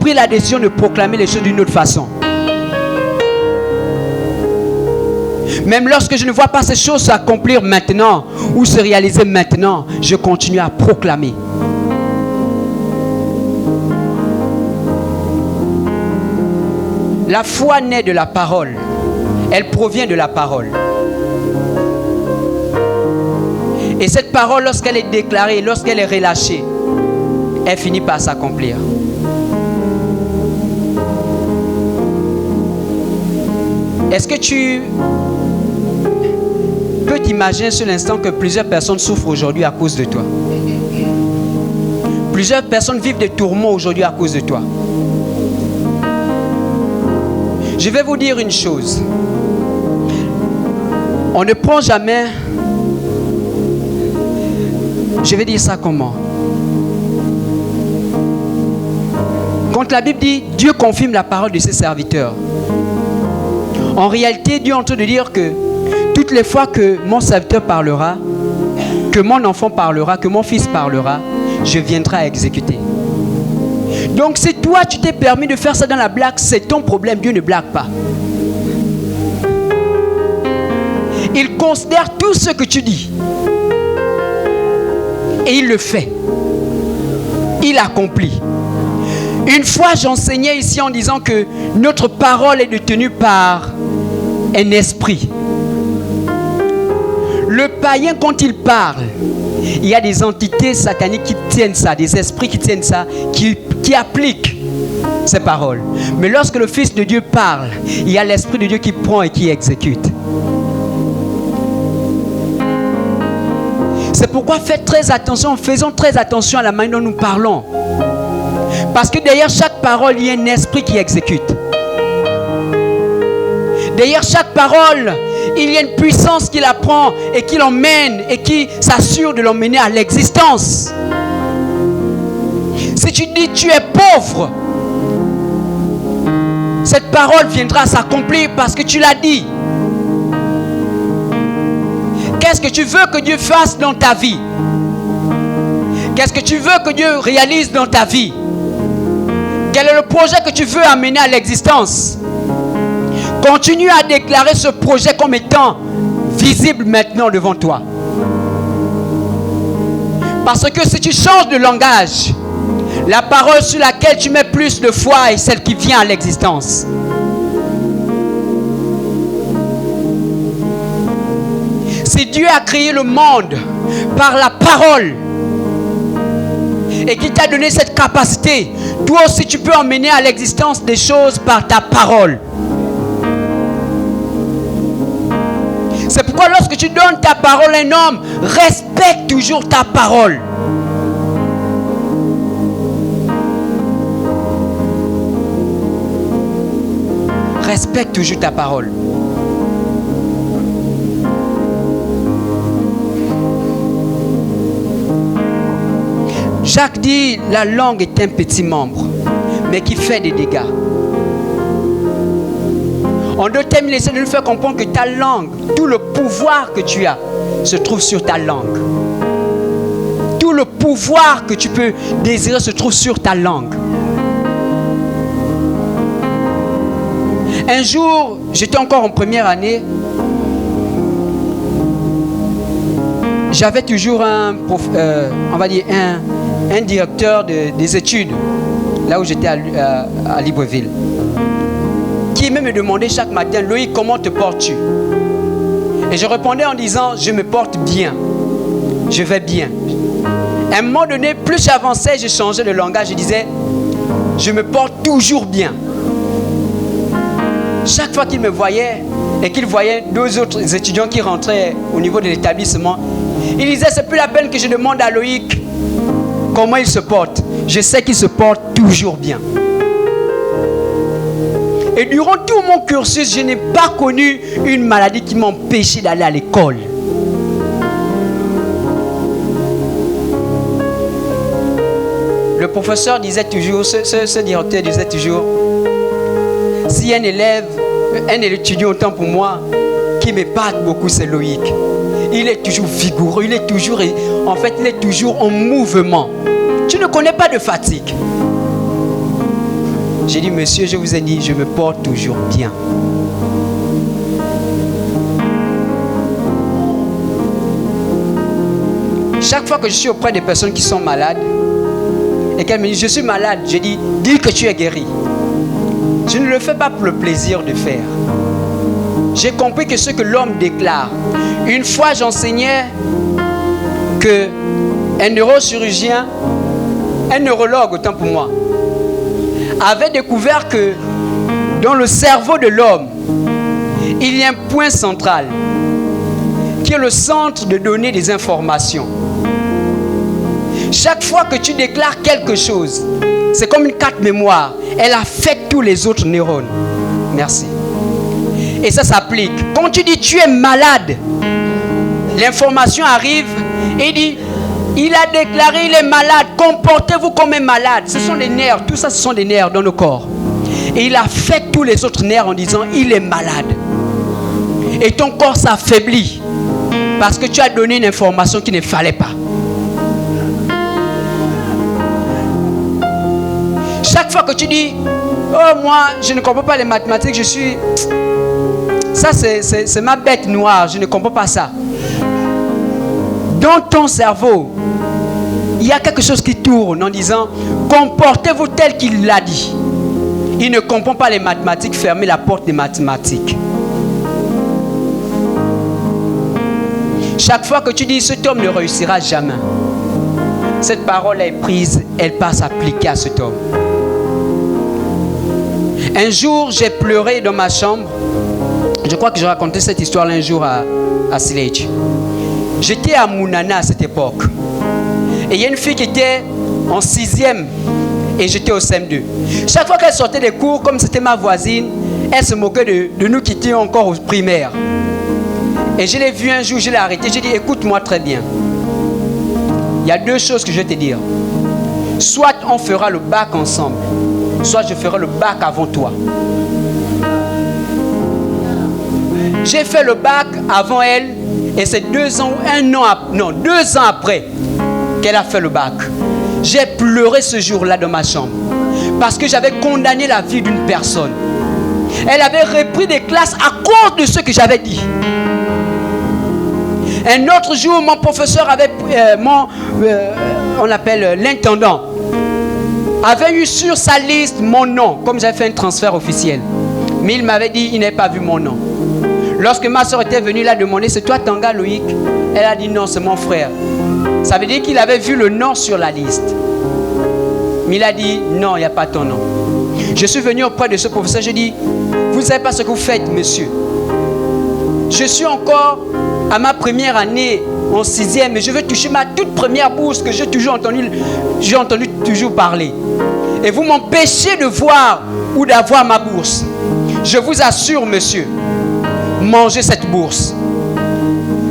pris la décision de proclamer les choses d'une autre façon. Même lorsque je ne vois pas ces choses s'accomplir maintenant ou se réaliser maintenant, je continue à proclamer. La foi naît de la parole. Elle provient de la parole. Et cette parole, lorsqu'elle est déclarée, lorsqu'elle est relâchée, elle finit par s'accomplir. Est-ce que tu peux t'imaginer sur l'instant que plusieurs personnes souffrent aujourd'hui à cause de toi? Plusieurs personnes vivent des tourments aujourd'hui à cause de toi. Je vais vous dire une chose. On ne prend jamais... Je vais dire ça comment? Quand la Bible dit « Dieu confirme la parole de ses serviteurs », en réalité, Dieu est en train de dire que toutes les fois que mon serviteur parlera, que mon enfant parlera, que mon fils parlera, je viendrai à exécuter. Donc si toi tu t'es permis de faire ça dans la blague, c'est ton problème, Dieu ne blague pas. Il considère tout ce que tu dis. Et il le fait. Il accomplit. Une fois j'enseignais ici en disant que notre parole est détenue par un esprit. Le païen, quand il parle, il y a des entités sataniques qui tiennent ça, des esprits qui tiennent ça, qui appliquent ces paroles. Mais lorsque le Fils de Dieu parle, il y a l'Esprit de Dieu qui prend et qui exécute. C'est pourquoi faites très attention, faisons très attention à la manière dont nous parlons. Parce que derrière chaque parole, il y a un esprit qui exécute. Derrière chaque parole, il y a une puissance qui la prend et qui l'emmène et qui s'assure de l'emmener à l'existence. Si tu dis tu es pauvre, cette parole viendra s'accomplir parce que tu l'as dit. Qu'est-ce que tu veux que Dieu fasse dans ta vie? Qu'est-ce que tu veux que Dieu réalise dans ta vie? Quel est le projet que tu veux amener à l'existence? Continue à déclarer ce projet comme étant visible maintenant devant toi. Parce que si tu changes de langage, la parole sur laquelle tu mets plus de foi est celle qui vient à l'existence. Si Dieu a créé le monde par la parole et qu'il t'a donné cette capacité, toi aussi tu peux emmener à l'existence des choses par ta parole. C'est pourquoi lorsque tu donnes ta parole à un homme, respecte toujours ta parole. Respecte toujours ta parole. Jacques dit, la langue est un petit membre, mais qui fait des dégâts. En deux termes, il essaie de nous faire comprendre que ta langue, tout le pouvoir que tu as, se trouve sur ta langue. Tout le pouvoir que tu peux désirer se trouve sur ta langue. Un jour, j'étais encore en première année. J'avais toujours un directeur des études, là où j'étais à Libreville, qui me demandait chaque matin, Loïc, comment te portes-tu? Et je répondais en disant, je me porte bien, je vais bien. À un moment donné, plus j'avançais, je changeais de langage, je disais, je me porte toujours bien. Chaque fois qu'il me voyait et qu'il voyait deux autres étudiants qui rentraient au niveau de l'établissement, il disait, c'est plus la peine que je demande à Loïc comment il se porte. Je sais qu'il se porte toujours bien. Et durant tout mon cursus, je n'ai pas connu une maladie qui m'empêchait d'aller à l'école. Le professeur disait toujours, ce directeur disait toujours, si un élève, un étudiant autant pour moi, qui m'épate beaucoup, c'est Loïc. Il est toujours vigoureux, il est toujours en mouvement. Tu ne connais pas de fatigue. J'ai dit, monsieur, je vous ai dit, je me porte toujours bien. Chaque fois que je suis auprès des personnes qui sont malades et qu'elles me disent, je suis malade, je dis, dis que tu es guéri. Je ne le fais pas pour le plaisir de faire. J'ai compris que ce que l'homme déclare. Une fois, j'enseignais qu'un neurochirurgien, un neurologue, autant pour moi, avait découvert que dans le cerveau de l'homme, il y a un point central qui est le centre de donner des informations. Chaque fois que tu déclares quelque chose, c'est comme une carte mémoire. Elle affecte tous les autres neurones. Merci. Et ça s'applique. Quand tu dis tu es malade, l'information arrive et il dit, il a déclaré il est malade, comportez-vous comme un malade. Ce sont des nerfs, tout ça ce sont des nerfs dans nos corps. Et il affecte tous les autres nerfs en disant il est malade. Et ton corps s'affaiblit parce que tu as donné une information qu'il ne fallait pas. Chaque fois que tu dis oh moi je ne comprends pas les mathématiques, je suis... Ça c'est ma bête noire, je ne comprends pas ça. Dans ton cerveau, il y a quelque chose qui tourne en disant comportez-vous tel qu'il l'a dit. Il ne comprend pas les mathématiques, fermez la porte des mathématiques. Chaque fois que tu dis cet homme ne réussira jamais, cette parole est prise, elle passe appliquée à cet homme. Un jour, j'ai pleuré dans ma chambre. Je crois que je racontais cette histoire un jour à Silage. J'étais à Mounana à cette époque. Et il y a une fille qui était en 6e et j'étais au CM2. Chaque fois qu'elle sortait des cours, comme c'était ma voisine, elle se moquait de nous qui étions encore au primaire. Et je l'ai vue un jour, je l'ai arrêtée. J'ai dit, écoute-moi très bien. Il y a deux choses que je vais te dire. Soit on fera le bac ensemble, soit je ferai le bac avant toi. J'ai fait le bac avant elle et c'est 2 ans après qu'elle a fait le bac. J'ai pleuré ce jour-là dans ma chambre parce que j'avais condamné la vie d'une personne. Elle avait repris des classes à cause de ce que j'avais dit. Un autre jour, mon professeur avait, l'intendant, avait eu sur sa liste mon nom, comme j'avais fait un transfert officiel. Mais il m'avait dit, il n'avait pas vu mon nom. Lorsque ma soeur était venue, il a demandé, c'est toi Tanga Loïc? Elle a dit non, c'est mon frère. Ça veut dire qu'il avait vu le nom sur la liste. Mais il a dit, non, il n'y a pas ton nom. Je suis venu auprès de ce professeur, je dis, vous ne savez pas ce que vous faites, monsieur. Je suis encore à ma première année en 6e, mais je veux toucher ma toute première bourse que j'ai entendu toujours parler. Et vous m'empêchez de voir ou d'avoir ma bourse. Je vous assure, monsieur, mangez cette bourse.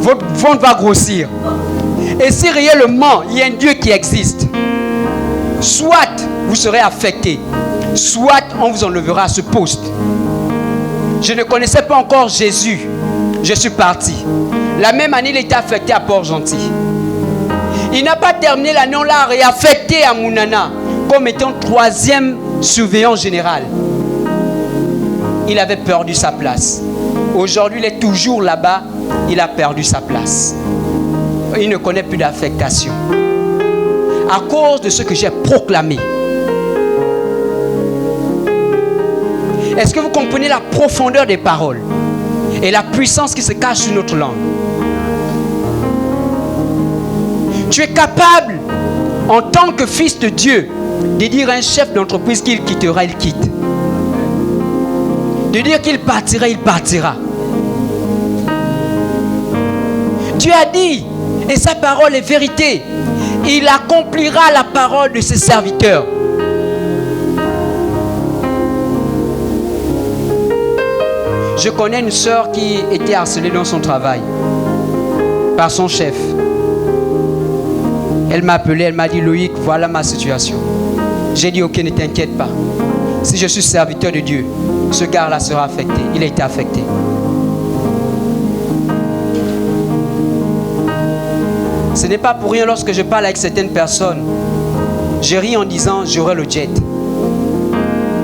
Votre ventre va grossir. Et si réellement il y a un Dieu qui existe, soit vous serez affecté, soit on vous enlèvera à ce poste. Je ne connaissais pas encore Jésus. Je suis parti. La même année, il était affecté à Port-Gentil. Il n'a pas terminé l'année, on l'a réaffecté à Mounana comme étant 3e surveillant général. Il avait perdu sa place. Aujourd'hui, il est toujours là-bas. Il a perdu sa place. Il ne connaît plus d'affectation. À cause de ce que j'ai proclamé. Est-ce que vous comprenez la profondeur des paroles et la puissance qui se cache sur notre langue? Tu es capable, en tant que fils de Dieu, de dire à un chef d'entreprise qu'il quittera, il quitte. De dire qu'il partira, il partira. Dieu a dit, et sa parole est vérité, il accomplira la parole de ses serviteurs. Je connais une sœur qui était harcelée dans son travail par son chef. Elle m'a appelé, elle m'a dit, Loïc, voilà ma situation. J'ai dit, ok, ne t'inquiète pas. Si je suis serviteur de Dieu, ce gars-là sera affecté. Il a été affecté. Ce n'est pas pour rien lorsque je parle avec certaines personnes, je ris en disant, j'aurai le jet.